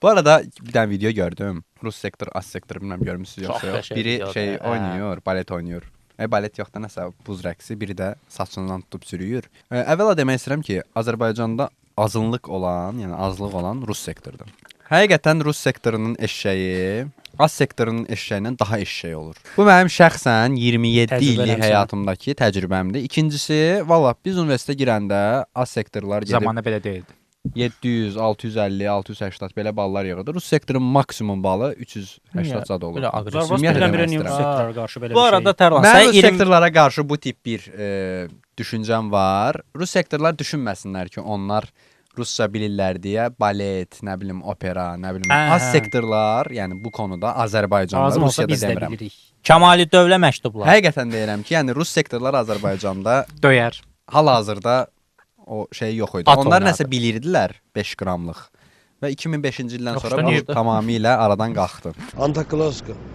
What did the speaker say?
Bu arada bir tane video gördüm. Rus sektor, az sektor bilmem görmüşsünüz Çox yoksa yok. qəşəng Biri videodur, şey hə. oynuyor, balet oynuyor. Balet yox da nəsə buz rəqsi, biri də saçından tutub sürüyür. Əvvəla demək istəyirəm ki, Azərbaycanda azınlıq olan, yəni azlıq olan Rus sektordur. Həqiqətən Rus sektorunun eşşəyi az sektorunun eşşəyindən daha eşşək olur. Bu mənim şəxsən 27 Təcrübələrimsən. illik həyatımdakı təcrübəmdir. İkincisi, valla biz universitetə girəndə az sektorlar gedib Zamanı belə deyildi. 700, 650, 680 belə ballar yığırdı. Rus sektorun maksimum balı 380 zad olur. Belə aqressiv. Zarvas Ümumiyyətlə birdən-birə demək New istəyirəm. sektora qarşı belə Bu bir şey. arada Tərlan, Mən sən Rus 20 sektorlara qarşı bu tip bir düşüncəm var. Rus sektorlar düşünməsinlər ki, onlar Rusca bilirlər deyə balet, nə bilim opera, nə bilim az Hə. sektorlar, yəni bu konuda Azərbaycanda, Lazım olsa Rusiyada biz də demirəm. bilirik. Kəmali dövlə məktublar Həqiqətən deyirəm ki, yəni Rus sektorlar Azərbaycanda döyər. hal-hazırda o şey yox idi. At Onlar oynardı. nəsə bilirdilər 5 qramlıq. Və 2005-ci ildən Yox, sonra işte bu niyə? tamamilə aradan qalxdı. Antaklaska.